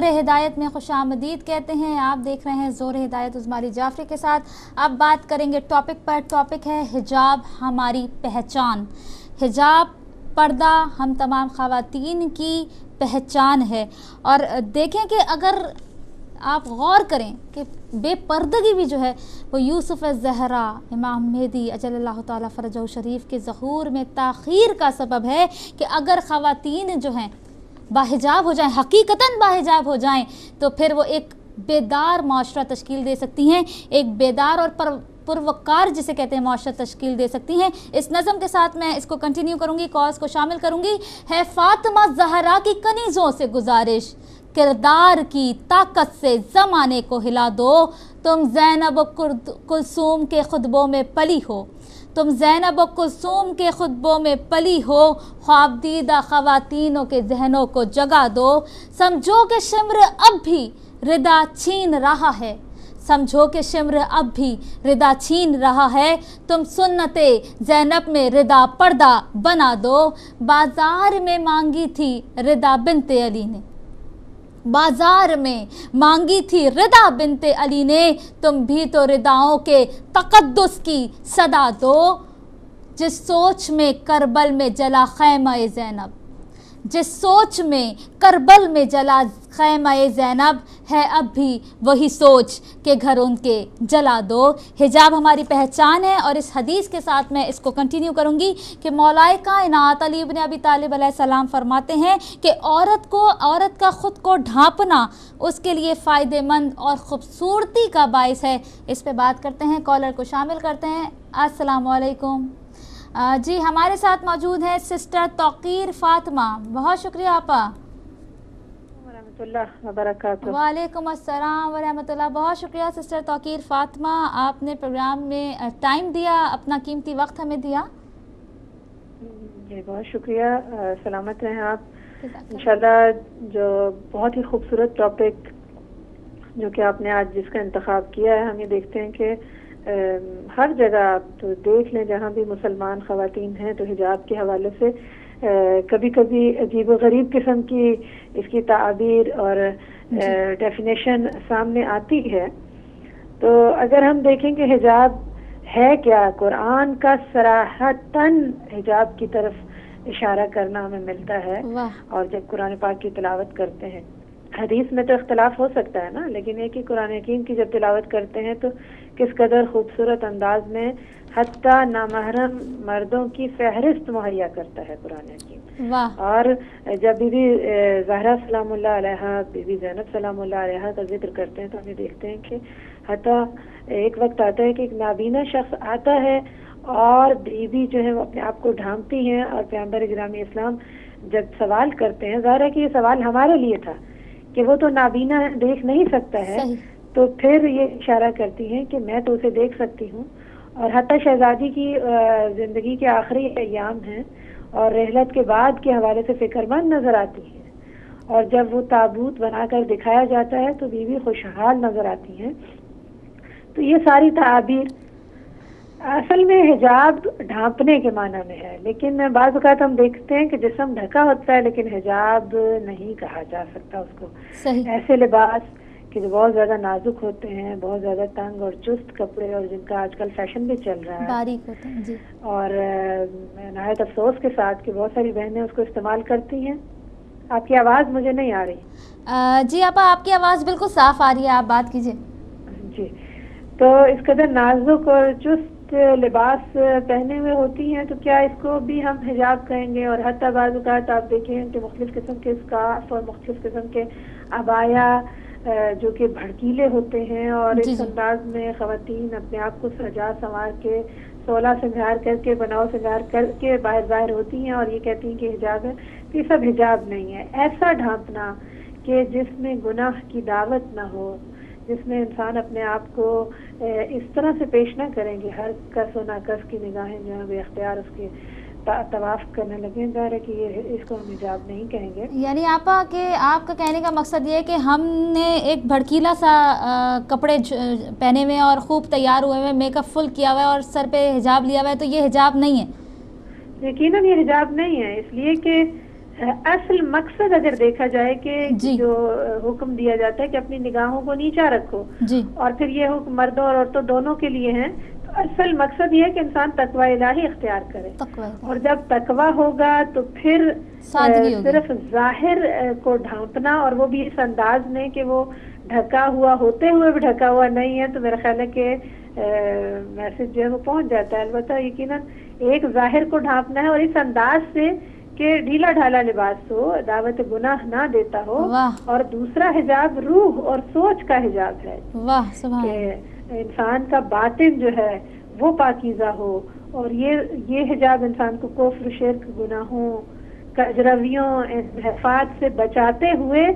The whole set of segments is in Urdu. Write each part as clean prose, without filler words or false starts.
زور ہدایت میں خوش آمدید کہتے ہیں. آپ دیکھ رہے ہیں زور ہدایت عثمانی جعفری کے ساتھ. اب بات کریں گے ٹاپک پر. ٹاپک ہے حجاب ہماری پہچان. حجاب پردہ ہم تمام خواتین کی پہچان ہے. اور دیکھیں کہ اگر آپ غور کریں کہ بے پردگی بھی جو ہے وہ یوسف الزہرا امام مہدی اجل اللہ تعالیٰ فرجہ شریف کے ظہور میں تاخیر کا سبب ہے. کہ اگر خواتین جو ہیں باحجاب ہو جائیں, حقیقتاً باحجاب ہو جائیں, تو پھر وہ ایک بیدار معاشرہ تشکیل دے سکتی ہیں, ایک بیدار اور پروقار جسے کہتے ہیں معاشرہ تشکیل دے سکتی ہیں. اس نظم کے ساتھ میں اس کو کنٹینیو کروں گی, کالز کو شامل کروں گی. ہے فاطمہ زہرا کی کنیزوں سے گزارش, کردار کی طاقت سے زمانے کو ہلا دو. تم زینب و کلثوم کے خطبوں میں پلی ہو, تم زینب و کلثوم کے خطبوں میں پلی ہو. خواب دیدہ خواتینوں کے ذہنوں کو جگا دو. سمجھو کہ شمر اب بھی ردا چھین رہا ہے, سمجھو کہ شمر اب بھی ردا چھین رہا ہے. تم سنت زینب میں ردا پردہ بنا دو. بازار میں مانگی تھی ردا بنت علی نے, بازار میں مانگی تھی ردا بنت علی نے. تم بھی تو رداؤں کے تقدس کی صدا دو. جس سوچ میں کربل میں جلا خیمہ زینب, جس سوچ میں کربل میں جلا خیمہ زینب, ہے اب بھی وہی سوچ کہ گھر ان کے جلا دو. حجاب ہماری پہچان ہے. اور اس حدیث کے ساتھ میں اس کو کنٹینیو کروں گی کہ مولائے کائنات علی ابن ابی طالب علیہ السلام فرماتے ہیں کہ عورت کا خود کو ڈھانپنا اس کے لیے فائدہ مند اور خوبصورتی کا باعث ہے. اس پہ بات کرتے ہیں, کالر کو شامل کرتے ہیں. السلام علیکم. جی ہمارے ساتھ موجود ہے سسٹر توقیر فاطمہ. بہت شکریہ آپا. ورحمۃ اللہ وبرکاتہ. وعلیکم السلام ورحمۃ اللہ. بہت شکریہ سسٹر توقیر فاطمہ, آپ نے پروگرام میں ٹائم دیا, اپنا قیمتی وقت ہمیں دیا. جی بہت شکریہ. سلامت رہیں آپ. انشاءاللہ جو بہت ہی خوبصورت ٹاپک جو کہ آپ نے آج جس کا انتخاب کیا ہے, ہم یہ دیکھتے ہیں کہ ہر جگہ آپ تو دیکھ لیں جہاں بھی مسلمان خواتین ہیں تو حجاب کے حوالے سے کبھی کبھی عجیب و غریب قسم کی اس کی تعابیر اور ڈیفینیشن سامنے آتی ہے. تو اگر ہم دیکھیں کہ حجاب ہے کیا, قرآن کا صراحتاً حجاب کی طرف اشارہ کرنا ہمیں ملتا ہے. اور جب قرآن پاک کی تلاوت کرتے ہیں, حدیث میں تو اختلاف ہو سکتا ہے نا, لیکن یہ کہ قرآن حکیم کی جب تلاوت کرتے ہیں تو کس قدر خوبصورت انداز میں حتیٰ نامحرم مردوں کی فہرست مہیا کرتا ہے قرآن حکیم. اور جب بی بی زہرا سلام اللہ علیہا, بی بی زینب سلام اللہ علیہا کا ذکر کرتے ہیں تو ہم یہ دیکھتے ہیں کہ حتیٰ ایک وقت آتا ہے کہ ایک نابینا شخص آتا ہے اور بیوی جو ہے وہ اپنے آپ کو ڈھانپتی ہیں, اور پیغمبر گرامی اسلام جب سوال کرتے ہیں, ظاہر ہے کہ یہ سوال ہمارے لیے تھا کہ وہ تو نابینا دیکھ نہیں سکتا ہے, تو پھر یہ اشارہ کرتی ہیں کہ میں تو اسے دیکھ سکتی ہوں. اور حتیٰ شہزادی کی زندگی کے آخری ایام ہیں اور رحلت کے بعد کے حوالے سے فکر مند نظر آتی ہیں, اور جب وہ تابوت بنا کر دکھایا جاتا ہے تو بیوی خوشحال نظر آتی ہیں. تو یہ ساری تعابیر اصل میں حجاب ڈھانپنے کے معنی میں ہے, لیکن بعض اوقات ہم دیکھتے ہیں کہ جسم ڈھکا ہوتا ہے لیکن حجاب نہیں کہا جا سکتا اس کو. ایسے لباس کہ جو بہت زیادہ نازک ہوتے ہیں, بہت زیادہ تنگ اور چست کپڑے, اور جن کا آج کل فیشن بھی چل رہا ہے, باریک ہوتے ہیں. جی. اور نہایت افسوس کے ساتھ کہ بہت ساری بہنیں اس کو استعمال کرتی ہیں. آپ کی آواز مجھے نہیں آ رہی. جی آپا آپ کی آواز بالکل صاف آ رہی ہے, آپ بات کیجیے. جی, تو اس قدر نازک اور چست لباس پہنے ہوئے ہوتی ہیں تو کیا اس کو بھی ہم حجاب کہیں گے؟ اور حتیٰ بعض اوقات آپ دیکھیں کہ مختلف قسم کے اسکارف اور مختلف قسم کے عبایا جو کہ بھڑکیلے ہوتے ہیں, اور اس انداز میں خواتین اپنے آپ کو سجا سنوار کے 16 سنگار کر کے بناؤ سنگار کر کے باہر ہوتی ہیں اور یہ کہتی ہیں کہ حجاب ہے. تو یہ سب حجاب نہیں ہے. ایسا ڈھانپنا کہ جس میں گناہ کی دعوت نہ ہو, جس میں انسان اپنے آپ کو اس طرح سے پیش نہ کریں کہ ہر کس و ناکس کی نگاہیں جو ہیں بے اختیار اس کے طواف کرنے لگیں, ظاہر ہے کہ یہ اس کو ہم حجاب نہیں کہیں گے. یعنی آپا کہ آپ کا کہنے کا مقصد یہ ہے کہ ہم نے ایک بھڑکیلا سا کپڑے پہنے ہوئے اور خوب تیار ہوئے ہوئے, میک اپ فل کیا ہوا ہے اور سر پہ حجاب لیا ہوا ہے, تو یہ حجاب نہیں ہے؟ یقیناً یہ حجاب نہیں ہے, اس لیے کہ اصل مقصد اگر دیکھا جائے کہ جو حکم دیا جاتا ہے کہ اپنی نگاہوں کو نیچا رکھو اور پھر یہ حکم مردوں اور عورتوں دونوں کے لیے ہیں، تو اصل مقصد یہ ہے کہ انسان تقوی الہی اختیار کرے، اور جب تقوی ہوگا تو پھر صرف ظاہر کو ڈھانپنا، اور وہ بھی اس انداز میں کہ وہ ڈھکا ہوا ہوتے ہوئے بھی ڈھکا ہوا نہیں ہے، تو میرا خیال ہے کہ میسج جو ہے وہ پہنچ جاتا ہے۔ البتہ یقیناً ایک ظاہر کو ڈھانپنا ہے اور اس انداز سے کہ ڈھیلا ڈھالا لباس ہو، دعوت گناہ نہ دیتا ہو، اور دوسرا حجاب روح اور سوچ کا حجاب ہے کہ انسان کا باطن جو ہے وہ پاکیزہ ہو، اور یہ حجاب انسان کو کفر، شرک، گناہوں، کجرویوں، انحرافات سے بچاتے ہوئے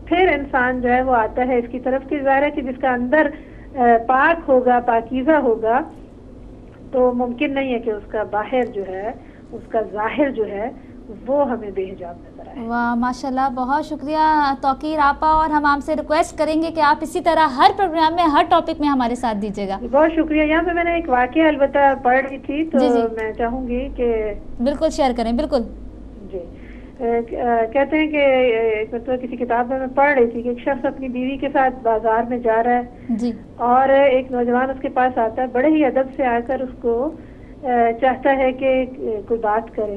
پھر انسان جو ہے وہ آتا ہے اس کی طرف کہ ظاہر ہے کہ جس کا اندر پاک ہوگا، پاکیزہ ہوگا، تو ممکن نہیں ہے کہ اس کا باہر جو ہے، اس کا ظاہر جو ہے وہ ہمیں بے حجاب نظر آئے۔ واہ ماشاءاللہ، بہت شکریہ توقیر آپا، اور ہم آپ سے ریکویسٹ کریں گے کہ آپ اسی طرح ہر پروگرام میں، ہر ٹاپک میں ہمارے ساتھ دیجیے گا۔ بہت شکریہ۔ یہاں پہ میں نے ایک واقعہ البتہ پڑھ رہی تھی تو میں چاہوں گی کہ بالکل شیئر کریں۔ بالکل جی، کہتے ہیں کہ مطلب کسی کتاب میں پڑھ رہی تھی کہ ایک شخص اپنی بیوی کے ساتھ بازار میں جا رہا ہے جی، اور ایک نوجوان اس کے پاس آتا ہے، بڑے ہی ادب سے آ کر اس کو چاہتا ہے کہ کوئی بات کرے۔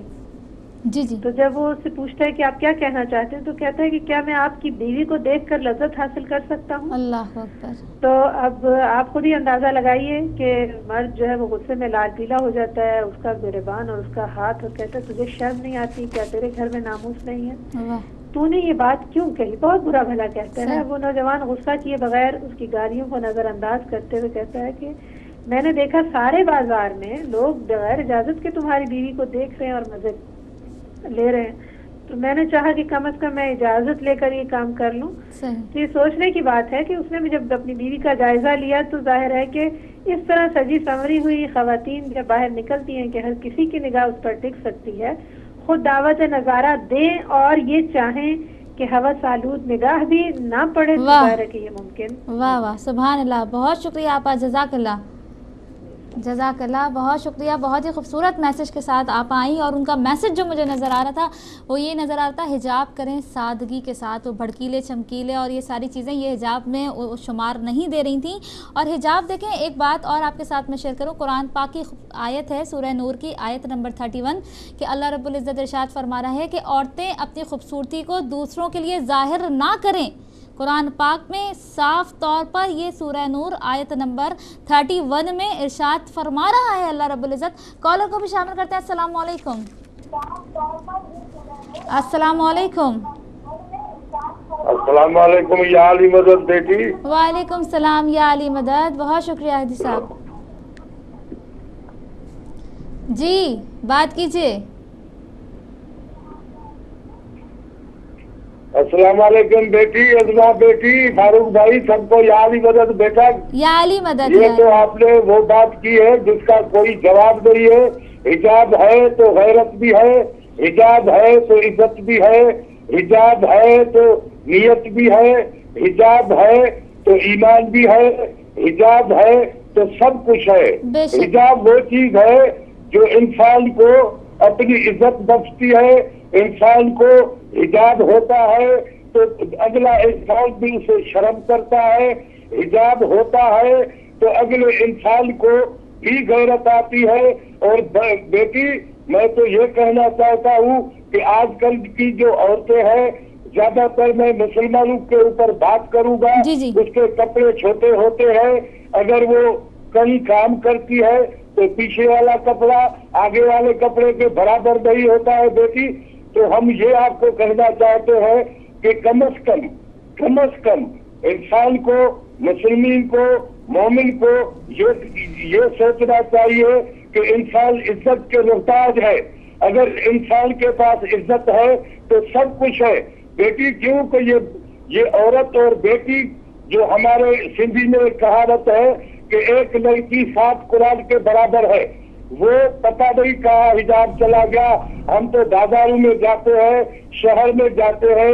جی جی، تو جب وہ اس سے پوچھتا ہے کہ آپ کیا کہنا چاہتے ہیں، تو کہتا ہے کہ کیا میں آپ کی بیوی کو دیکھ کر لذت حاصل کر سکتا ہوں؟ اللہ اکبر۔ تو اب آپ خود ہی اندازہ لگائیے کہ مرد جو ہے وہ غصے میں لال پیلا ہو جاتا ہے، اس کا گریبان اور اس کا ہاتھ، اور کہتا ہے تجھے شرم نہیں آتی؟ کیا تیرے گھر میں ناموس نہیں ہے؟ تو نے یہ بات کیوں کہی؟ بہت برا بھلا کہتا ہے۔ وہ نوجوان غصہ کیے بغیر اس کی گالیوں کو نظر انداز کرتے ہوئے کہتا ہے کہ میں نے دیکھا سارے بازار میں لوگ بغیر اجازت کے تمہاری بیوی کو دیکھ رہے ہیں اور مزے لے رہے ہیں، تو میں نے چاہا کہ کم از کم میں اجازت لے کر یہ کام کر لوں۔ تو یہ سوچنے کی بات ہے کہ اس نے بھی جب اپنی بیوی کا جائزہ لیا تو ظاہر ہے کہ اس طرح سجی سنوری ہوئی خواتین جب باہر نکلتی ہیں کہ ہر کسی کی نگاہ اس پر ٹک سکتی ہے، خود دعوت نظارہ دیں اور یہ چاہیں کہ ہوس آلود نگاہ بھی نہ پڑے، تو ظاہر ہے کہ یہ ممکن۔ واہ واہ، سبحان اللہ، بہت شکریہ آپا، جزاک اللہ، جزاک اللہ، بہت شکریہ۔ بہت ہی خوبصورت میسج کے ساتھ آپ آئیں، اور ان کا میسج جو مجھے نظر آ رہا تھا وہ یہ نظر آ رہا تھا، حجاب کریں سادگی کے ساتھ، وہ بھڑکیلے چمکیلے اور یہ ساری چیزیں یہ حجاب میں شمار نہیں دے رہی تھیں۔ اور حجاب دیکھیں، ایک بات اور آپ کے ساتھ میں شیئر کروں، قرآن پاک کی آیت ہے سورہ نور کی آیت نمبر 31 کہ اللہ رب العزت ارشاد فرما رہا ہے کہ عورتیں اپنی خوبصورتی کو دوسروں کے لیے ظاہر نہ کریں۔ قرآن پاک میں صاف طور پر یہ سورہ نور آیت نمبر 31 میں ارشاد فرما رہا ہے اللہ رب العزت۔ کالر کو بھی شامل کرتے ہیں۔ السلام علیکم۔ السلام علیکم۔ السلام علیکم یا علی مدد بیٹی۔ وعلیکم السلام یا علی مدد، بہت شکریہ حدی صاحب۔ جی بات کیجیے۔ السلام علیکم بیٹی، ازما بیٹی، فاروق بھائی، سب کو یا علی مدد بیٹا۔ یا علی مدد۔ یہ تو آپ نے وہ بات کی ہے جس کا کوئی جواب نہیں ہے۔ حجاب ہے تو غیرت بھی ہے، حجاب ہے تو عزت بھی ہے، حجاب ہے تو نیت بھی ہے، حجاب ہے تو ایمان بھی ہے، حجاب ہے تو سب کچھ ہے۔ حجاب وہ چیز ہے جو انسان کو اپنی عزت بخشتی ہے۔ انسان کو حجاب ہوتا ہے تو اگلا انسان بھی اسے شرم کرتا ہے، حجاب ہوتا ہے تو اگلے انسان کو بھی غیرت آتی ہے۔ اور بیٹی میں تو یہ کہنا چاہتا ہوں کہ آج کل کی جو عورتیں ہیں، زیادہ تر میں مسلمانوں کے اوپر بات کروں گا، اس کے کپڑے چھوٹے ہوتے ہیں، اگر وہ کہیں کام کرتی ہے تو پیچھے والا کپڑا آگے والے کپڑے کے برابر نہیں ہوتا ہے بیٹی۔ تو ہم یہ آپ کو کہنا چاہتے ہیں کہ کم از کم انسان کو، مسلمین کو، مومن کو یہ سوچنا چاہیے کہ انسان عزت کے محتاج ہے۔ اگر انسان کے پاس عزت ہے تو سب کچھ ہے بیٹی۔ کیوں کہ یہ عورت اور بیٹی جو ہمارے سندھی میں کہاوت ہے کہ ایک لڑکی 7 قرآن کے برابر ہے، وہ پتہ نہیں کہاں حجاب چلا گیا۔ ہم تو بازاروں میں جاتے ہیں، شہر میں جاتے ہیں،